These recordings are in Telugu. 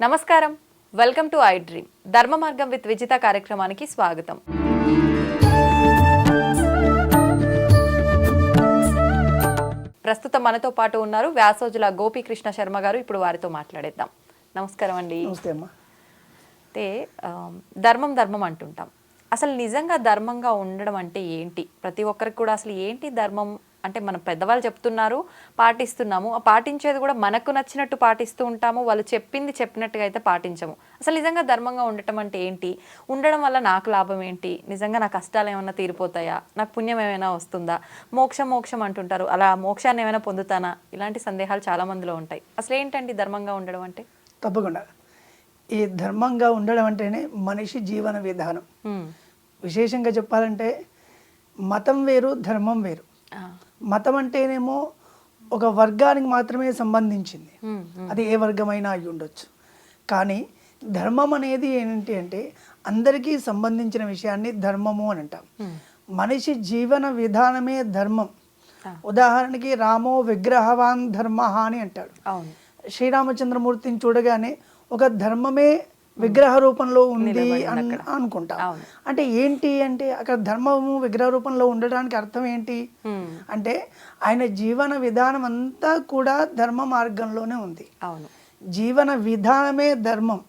నమస్కారం, వెల్కమ్ టు ఐ డ్రీమ్. ధర్మ మార్గం విత్ విజిత కార్యక్రమానికి స్వాగతం. ప్రస్తుతం మనతో పాటు ఉన్నారు వ్యాసోజుల గోపీకృష్ణ శర్మ గారు. ఇప్పుడు వారితో మాట్లాడేద్దాం. నమస్కారం అండి. నమస్తే అమ్మా. అయితే ధర్మం ధర్మం అంటుంటాం. అసలు నిజంగా ధర్మంగా ఉండడం అంటే ఏంటి? ప్రతి ఒక్కరికి కూడా అసలు ఏంటి ధర్మం అంటే, మన పెద్దవాళ్ళు చెప్తున్నారు, పాటిస్తున్నాము. ఆ పాటించేది కూడా మనకు నచ్చినట్టు పాటిస్తూ ఉంటాము, వాళ్ళు చెప్పింది చెప్పినట్టుగా అయితే పాటించము. అసలు నిజంగా ధర్మంగా ఉండటం అంటే ఏంటి? ఉండడం వల్ల నాకు లాభం ఏంటి? నిజంగా నా కష్టాలు ఏమైనా తీరిపోతాయా? నాకు పుణ్యం ఏమైనా వస్తుందా? మోక్షం అంటుంటారు, అలా మోక్షాన్ని ఏమైనా పొందుతానా? ఇలాంటి సందేహాలు చాలా మందిలో ఉంటాయి. అసలు ఏంటండి ధర్మంగా ఉండడం అంటే? తప్పకుండా ఈ ధర్మంగా ఉండడం అంటేనే మనిషి జీవన విధానం. విశేషంగా చెప్పాలంటే మతం వేరు, ధర్మం వేరు. మతం అంటేనేమో ఒక వర్గానికి మాత్రమే సంబంధించింది, అది ఏ వర్గమైనా అయి ఉండొచ్చు. కానీ ధర్మం అనేది ఏంటి అంటే అందరికీ సంబంధించిన విషయాన్ని ధర్మము అని అంటాం. మనిషి జీవన విధానమే ధర్మం. ఉదాహరణకి రామో విగ్రహవాన్ ధర్మ అని అంటాడు. శ్రీరామచంద్రమూర్తిని చూడగానే ఒక ధర్మమే విగ్రహ రూపంలో ఉంది అనుకుంటాం. అంటే ఏంటి అంటే అక్కడ ధర్మము విగ్రహ రూపంలో ఉండడానికి అర్థం ఏంటి అంటే ఆయన జీవన విధానం అంతా కూడా ధర్మ మార్గంలోనే ఉంది. జీవన విధానమే ధర్మం.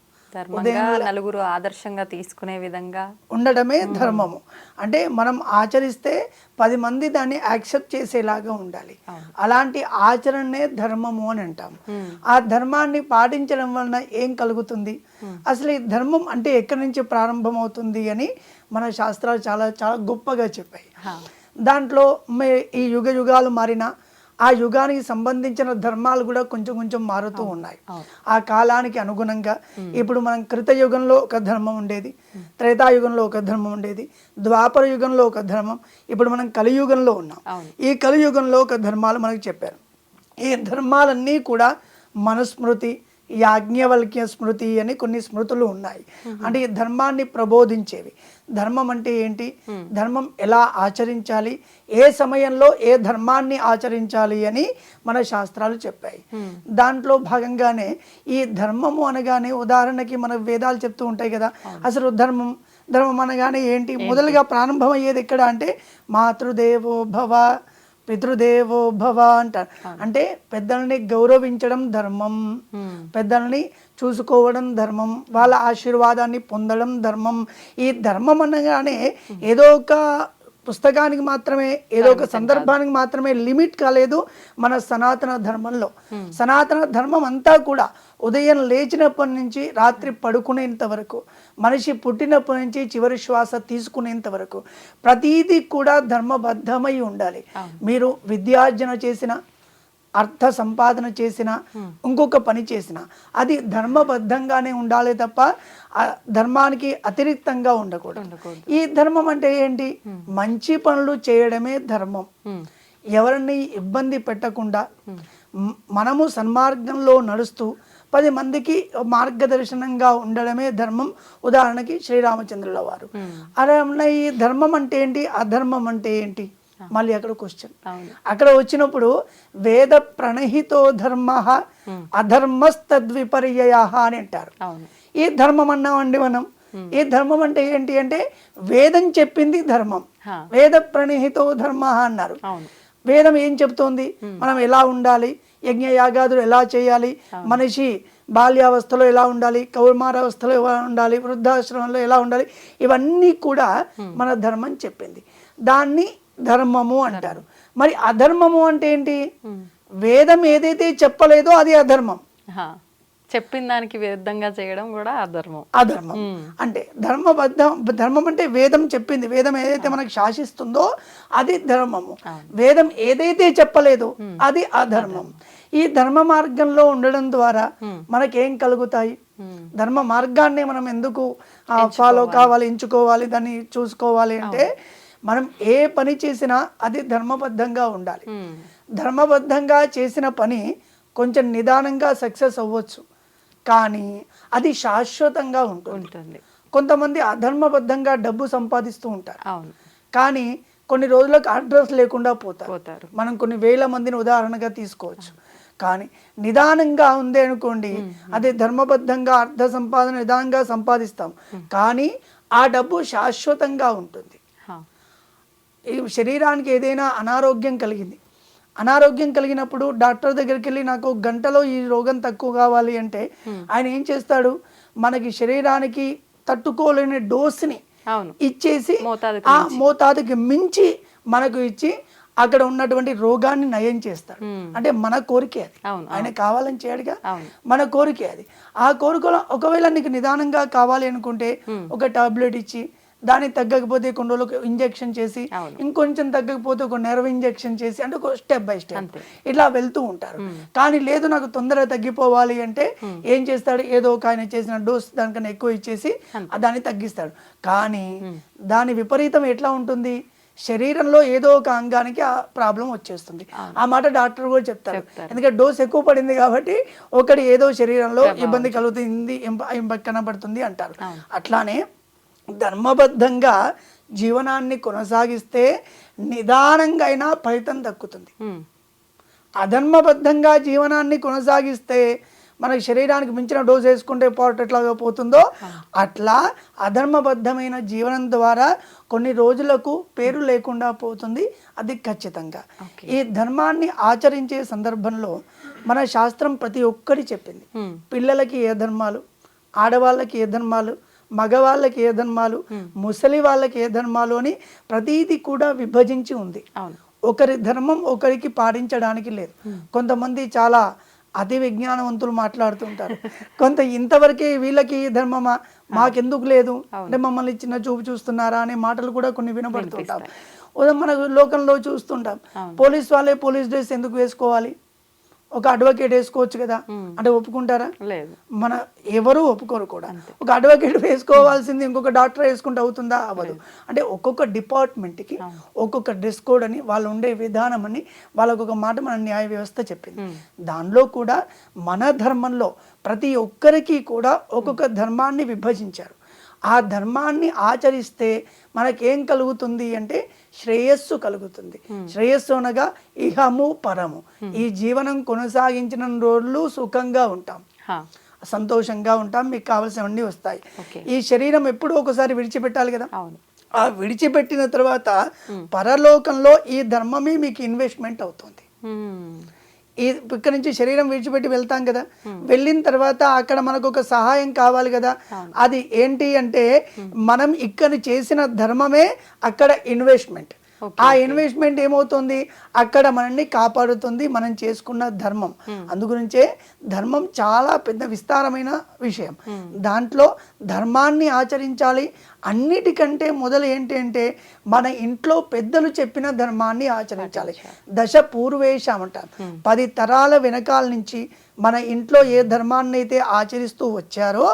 నలుగురు ఆదర్శంగా తీసుకునే విధంగా ఉండడమే ధర్మము. అంటే మనం ఆచరిస్తే 10 మంది దాన్ని యాక్సెప్ట్ చేసేలాగా ఉండాలి. అలాంటి ఆచరణనే ధర్మము అని అంటాము. ఆ ధర్మాన్ని పాటించడం వలన ఏం కలుగుతుంది, అసలు ఈ ధర్మం అంటే ఎక్కడి నుంచి ప్రారంభం అవుతుంది అని మన శాస్త్రాలు చాలా చాలా గొప్పగా చెప్పాయి. దాంట్లో ఈ యుగ యుగాలు మారినా ఆ యుగానికి సంబంధించిన ధర్మాలు కూడా కొంచెం కొంచెం మారుతూ ఉన్నాయి. ఆ కాలానికి అనుగుణంగా ఇప్పుడు మనం కృతయుగంలో ఒక ధర్మం ఉండేది, త్రేతాయుగంలో ఒక ధర్మం ఉండేది, ద్వాపర యుగంలో ఒక ధర్మం, ఇప్పుడు మనం కలియుగంలో ఉన్నాం. ఈ కలియుగంలో ఒక ధర్మాలు మనకు చెప్పారు. ఈ ధర్మాలన్నీ కూడా మనుస్మృతి, యాజ్ఞవల్క్య స్మృతి అని కొన్ని స్మృతులు ఉన్నాయి. అంటే ఈ ధర్మాన్ని ప్రబోధించేవి. ధర్మం అంటే ఏంటి, ధర్మం ఎలా ఆచరించాలి, ఏ సమయంలో ఏ ధర్మాన్ని ఆచరించాలి అని మన శాస్త్రాలు చెప్పాయి. దాంట్లో భాగంగానే ఈ ధర్మము అనగానే ఉదాహరణకి మన వేదాలు చెప్తూ ఉంటాయి కదా, అసలు ధర్మం అనగానే ఏంటి, మొదలుగా ప్రారంభమయ్యేది ఎక్కడ అంటే మాతృదేవో భవ పితృదేవో భవ అంటారు. అంటే పెద్దల్ని గౌరవించడం ధర్మం, పెద్దల్ని చూసుకోవడం ధర్మం, వాళ్ళ ఆశీర్వాదాన్ని పొందడం ధర్మం. ఈ ధర్మం అనగానే ఏదో ఒక పుస్తకానికి మాత్రమే, ఏదో ఒక సందర్భానికి మాత్రమే లిమిట్ కాలేదు. మన సనాతన ధర్మంలో సనాతన ధర్మం అంతా కూడా ఉదయం లేచినప్పటి నుంచి రాత్రి పడుకునేంత వరకు, మనిషి పుట్టినప్పటి నుంచి చివరి శ్వాస తీసుకునేంత వరకు ప్రతీది కూడా ధర్మబద్ధమై ఉండాలి. మీరు విద్యార్జన చేసిన, అర్థ సంపాదన చేసిన, ఇంకొక పని చేసిన అది ధర్మబద్ధంగానే ఉండాలి తప్ప ధర్మానికి అతిరిక్తంగా ఉండకూడదు. ఈ ధర్మం అంటే ఏంటి, మంచి పనులు చేయడమే ధర్మం. ఎవరిని ఇబ్బంది పెట్టకుండా మనము సన్మార్గంలో నడుస్తూ 10 మందికి మార్గదర్శనంగా ఉండడమే ధర్మం. ఉదాహరణకి శ్రీరామచంద్రుల వారు. అలా ఈ ధర్మం అంటే ఏంటి, అధర్మం అంటే ఏంటి, మళ్ళీ అక్కడ క్వశ్చన్. అక్కడ వచ్చినప్పుడు వేద ప్రణహితో ధర్మ అధర్మస్తద్విపర్యయ అని అంటారు. ఈ ధర్మం అన్నామండి మనం. ఈ ధర్మం అంటే ఏంటి అంటే వేదం చెప్పింది ధర్మం. వేద ప్రణహితో ధర్మ అన్నారు. వేదం ఏం చెప్తోంది, మనం ఎలా ఉండాలి, యజ్ఞ యాగాదులు ఎలా చేయాలి, మనిషి బాల్యావస్థలో ఎలా ఉండాలి, కౌమారావస్థలో ఎలా ఉండాలి, వృద్ధాశ్రమంలో ఎలా ఉండాలి, ఇవన్నీ కూడా మన ధర్మం చెప్పింది. దాన్ని ధర్మము అంటారు. మరి అధర్మము అంటే ఏంటి, వేదం ఏదైతే చెప్పలేదో అది అధర్మం. చెప్పిన దానికి విరుద్ధంగా చేయడం కూడా అధర్మం. అంటే ధర్మం అంటే వేదం చెప్పింది, వేదం ఏదైతే మనకు శాసిస్తుందో అది ధర్మము. వేదం ఏదైతే చెప్పలేదో అది అధర్మం. ఈ ధర్మ మార్గంలో ఉండడం ద్వారా మనకేం కలుగుతాయి, ధర్మ మార్గాన్ని మనం ఎందుకు ఫాలో కావాలి, ఎంచుకోవాలి, దాన్ని చూసుకోవాలి అంటే మనం ఏ పని చేసినా అది ధర్మబద్ధంగా ఉండాలి. ధర్మబద్ధంగా చేసిన పని కొంచెం నిదానంగా సక్సెస్ అవ్వచ్చు, కానీ అది శాశ్వతంగా ఉంటుంది. కొంతమంది అధర్మబద్ధంగా డబ్బు సంపాదిస్తూ ఉంటారు, కానీ కొన్ని రోజులకు అడ్రస్ లేకుండా పోతారు. మనం కొన్ని వేల మందిని ఉదాహరణగా తీసుకోవచ్చు. కానీ నిదానంగా ఉంది అనుకోండి, అది ధర్మబద్ధంగా అర్థ సంపాదన నిదానంగా సంపాదిస్తాం, కానీ ఆ డబ్బు శాశ్వతంగా ఉంటుంది. ఈ శరీరానికి ఏదైనా అనారోగ్యం కలిగినప్పుడు డాక్టర్ దగ్గరికి వెళ్ళి నాకు గంటలో ఈ రోగం తక్కువ కావాలి అంటే ఆయన ఏం చేస్తాడు, మనకి శరీరానికి తట్టుకోలేని డోస్ని ఇచ్చేసి ఆ మోతాదుకి మించి మనకు ఇచ్చి అక్కడ ఉన్నటువంటి రోగాన్ని నయం చేస్తాడు. అంటే మన కోరికే అది, ఆయన కావాలని చేయడుగా, మన కోరికే అది. ఆ కోరికలో ఒకవేళ నీకు నిదానంగా కావాలి అనుకుంటే ఒక టాబ్లెట్ ఇచ్చి, దానికి తగ్గకపోతే కొన్ని రోజులకు ఇంజెక్షన్ చేసి, ఇంకొంచెం తగ్గకపోతే ఒక నెర్వ్ ఇంజెక్షన్ చేసి, అంటే ఒక స్టెప్ బై స్టెప్ ఇట్లా వెళ్తూ ఉంటారు. కానీ లేదు నాకు తొందరగా తగ్గిపోవాలి అంటే ఏం చేస్తాడు, ఏదో ఒక ఆయన చేసిన డోస్ దానికన్నా ఎక్కువ ఇచ్చేసి దాన్ని తగ్గిస్తాడు. కానీ దాని విపరీతం ఎట్లా ఉంటుంది, శరీరంలో ఏదో ఒక అంగానికి ఆ ప్రాబ్లం వచ్చేస్తుంది. ఆ మాట డాక్టర్ కూడా చెప్తారు, ఎందుకంటే డోస్ ఎక్కువ పడింది కాబట్టి ఒకటి ఏదో శరీరంలో ఇబ్బంది కలుగుతుంది, కనబడుతుంది అంటారు. అట్లానే ధర్మబద్ధంగా జీవనాన్ని కొనసాగిస్తే నిదానంగా అయినా ఫలితం దక్కుతుంది. అధర్మబద్ధంగా జీవనాన్ని కొనసాగిస్తే మనకి శరీరానికి మించిన డోస్ వేసుకుంటే పాటు ఎట్లాగా పోతుందో అట్లా అధర్మబద్ధమైన జీవనం ద్వారా కొన్ని రోజులకు పేరు లేకుండా పోతుంది, అది ఖచ్చితంగా. ఈ ధర్మాన్ని ఆచరించే సందర్భంలో మన శాస్త్రం ప్రతి ఒక్కటి చెప్పింది. పిల్లలకి ఏ ధర్మాలు, ఆడవాళ్ళకి ఏ ధర్మాలు, మగవాళ్ళకి ఏ ధర్మాలు, ముసలి వాళ్ళకి ఏ ధర్మాలు అని ప్రతీది కూడా విభజించి ఉంది. ఒకరి ధర్మం ఒకరికి పాటించడానికి లేదు. కొంతమంది చాలా అతి విజ్ఞానవంతులు మాట్లాడుతుంటారు, కొంత ఇంతవరకే వీళ్ళకి ధర్మమా, మాకెందుకు లేదు అంటే మమ్మల్ని చిన్న చూపు చూస్తున్నారా అనే మాటలు కూడా కొన్ని వినపడుతుంటాం. మన లోకంలో చూస్తుంటాం, పోలీస్ వాళ్ళే పోలీస్ డ్రెస్ ఎందుకు వేసుకోవాలి, ఒక అడ్వకేట్ వేసుకోవచ్చు కదా అంటే ఒప్పుకుంటారా, మన ఎవరు ఒప్పుకోరు కూడా. ఒక అడ్వకేట్ వేసుకోవాల్సింది ఇంకొక డాక్టర్ వేసుకుంటే అవుతుందా, అవ్వదు. అంటే ఒక్కొక్క డిపార్ట్మెంట్కి ఒక్కొక్క డ్రెస్ కోడ్ అని, వాళ్ళు ఉండే విధానం అని వాళ్ళకు ఒక మాట మన న్యాయ వ్యవస్థ చెప్పింది. దానిలో కూడా మన ధర్మంలో ప్రతి ఒక్కరికి కూడా ఒక్కొక్క ధర్మాన్ని విభజించారు. ఆ ధర్మాన్ని ఆచరిస్తే మనకేం కలుగుతుంది అంటే శ్రేయస్సు కలుగుతుంది. శ్రేయస్సు అనగా ఇహము పరము. ఈ జీవనం కొనసాగించిన రోజులు సుఖంగా ఉంటాం, సంతోషంగా ఉంటాం, మీకు కావాల్సినవన్నీ వస్తాయి. ఈ శరీరం ఎప్పుడూ ఒకసారి విడిచిపెట్టాలి కదా, ఆ విడిచిపెట్టిన తర్వాత పరలోకంలో ఈ ధర్మమే మీకు ఇన్వెస్ట్మెంట్ అవుతుంది. ఇక్కడ నుంచి శరీరం విడిచిపెట్టి వెళ్తాం కదా, వెళ్ళిన తర్వాత అక్కడ మనకు ఒక సహాయం కావాలి కదా, అది ఏంటి అంటే మనం ఇక్కడ చేసిన ధర్మమే అక్కడ ఇన్వెస్ట్మెంట్. ఆ ఇన్వెస్ట్మెంట్ ఏమవుతుంది, అక్కడ మనల్ని కాపాడుతుంది మనం చేసుకున్న ధర్మం. అందుగురించే ధర్మం చాలా పెద్ద విస్తారమైన విషయం. దాంట్లో ధర్మాన్ని ఆచరించాలి. అన్నిటికంటే మొదలు ఏంటి అంటే మన ఇంట్లో పెద్దలు చెప్పిన ధర్మాన్ని ఆచరించాలి. దశ పూర్వేశం అంటాం, 10 తరాల వెనకాల నుంచి మన ఇంట్లో ఏ ధర్మాన్ని అయితే ఆచరిస్తూ వచ్చారో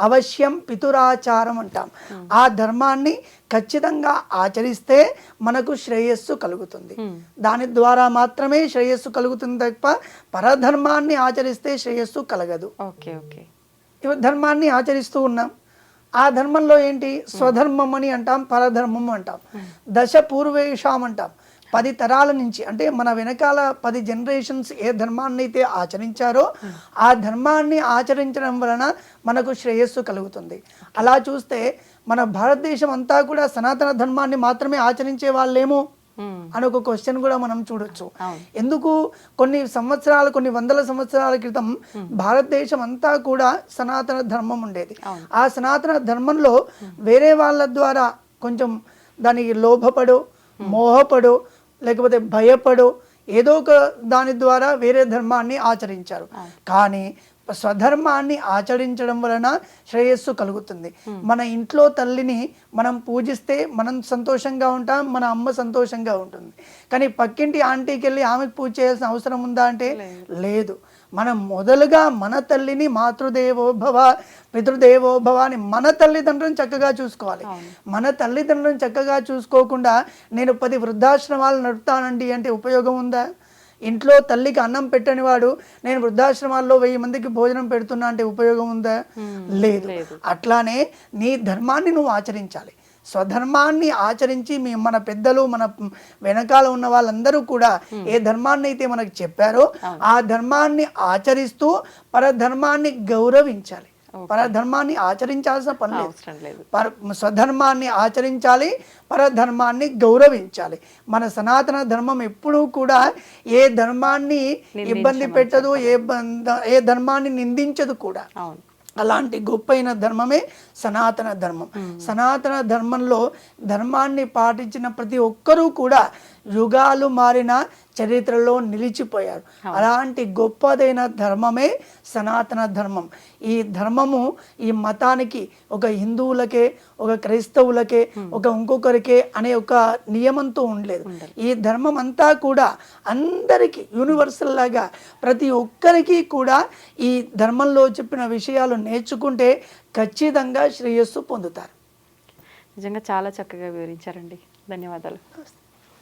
అవశ్యం పితురాచారం అంటాం. ఆ ధర్మాన్ని ఖచ్చితంగా ఆచరిస్తే మనకు శ్రేయస్సు కలుగుతుంది. దాని ద్వారా మాత్రమే శ్రేయస్సు కలుగుతుంది తప్ప పరధర్మాన్ని ఆచరిస్తే శ్రేయస్సు కలగదు. ధర్మాన్ని ఆచరిస్తూ ఉన్నాం, ఆ ధర్మంలో ఏంటి స్వధర్మం అని అంటాం, పరధర్మం అంటాం, దశ పూర్వేషాం అంటాం. 10 తరాల నుంచి అంటే మన వెనకాల 10 జనరేషన్స్ ఏ ధర్మాన్ని అయితే ఆచరించారో ఆ ధర్మాన్ని ఆచరించడం వలన మనకు శ్రేయస్సు కలుగుతుంది. అలా చూస్తే మన భారతదేశం అంతా కూడా సనాతన ధర్మాన్ని మాత్రమే ఆచరించే వాళ్ళేమో అని ఒక క్వశ్చన్ కూడా మనం చూడొచ్చు. ఎందుకు కొన్ని సంవత్సరాలు, కొన్ని వందల సంవత్సరాల క్రితం భారతదేశం అంతా కూడా సనాతన ధర్మం ఉండేది. ఆ సనాతన ధర్మంలో వేరే వాళ్ళ ద్వారా కొంచెం దానికి లోభపడో, మోహపడో, లేకపోతే భయపడో ఏదో ఒక దాని ద్వారా వేరే ధర్మాన్ని ఆచరించారు. కానీ స్వధర్మాన్ని ఆచరించడం వలన శ్రేయస్సు కలుగుతుంది. మన ఇంట్లో తల్లిని మనం పూజిస్తే మనం సంతోషంగా ఉంటాం, మన అమ్మ సంతోషంగా ఉంటుంది. కానీ పక్కింటి ఆంటీకి వెళ్ళి ఆమెకు పూజ చేయాల్సిన అవసరం ఉందా అంటే లేదు. మనం మొదలుగా మన తల్లిని మాతృదేవోభవ పితృదేవోభవ అని మన తల్లిదండ్రులను చక్కగా చూసుకోవాలి. మన తల్లిదండ్రులను చక్కగా చూసుకోకుండా నేను 10 వృద్ధాశ్రమాలు నడుపుతానండి అంటే ఉపయోగం ఉందా? ఇంట్లో తల్లికి అన్నం పెట్టని వాడు నేను వృద్ధాశ్రమాల్లో 1000 మందికి భోజనం పెడుతున్నా అంటే ఉపయోగం ఉందా? లేదు. అట్లానే నీ ధర్మాన్ని నువ్వు ఆచరించాలి. స్వధర్మాన్ని ఆచరించి మన పెద్దలు మన వెనకాల ఉన్న వాళ్ళందరూ కూడా ఏ ధర్మాన్ని అయితే మనకు చెప్పారో ఆ ధర్మాన్ని ఆచరిస్తూ పరధర్మాన్ని గౌరవించాలి. పరధర్మాన్ని ఆచరించాల్సిన పని లేదు. స్వధర్మాన్ని ఆచరించాలి, పరధర్మాన్ని గౌరవించాలి. మన సనాతన ధర్మం ఎప్పుడూ కూడా ఏ ధర్మాన్ని ఇబ్బంది పెట్టదు, ఏ ధర్మాన్ని నిందించదు కూడా. అలాంటి గొప్పైన ధర్మమే సనాతన ధర్మం. సనాతన ధర్మంలో ధర్మాన్ని పాటించిన ప్రతి ఒక్కరూ కూడా యుగాలు మారిన చరిత్రలో నిలిచిపోయారు. అలాంటి గొప్పదైన ధర్మమే సనాతన ధర్మం. ఈ ధర్మము ఈ మతానికి ఒక హిందువులకే, ఒక క్రైస్తవులకే, ఒక ఇంకొకరికే అనే ఒక నియమంతో ఉండలేదు. ఈ ధర్మం అంతా కూడా అందరికీ యూనివర్సల్ లాగా ప్రతి ఒక్కరికి కూడా ఈ ధర్మంలో చెప్పిన విషయాలు నేర్చుకుంటే ఖచ్చితంగా శ్రేయస్సు పొందుతారు. నిజంగా చాలా చక్కగా వివరించారండి. ధన్యవాదాలు.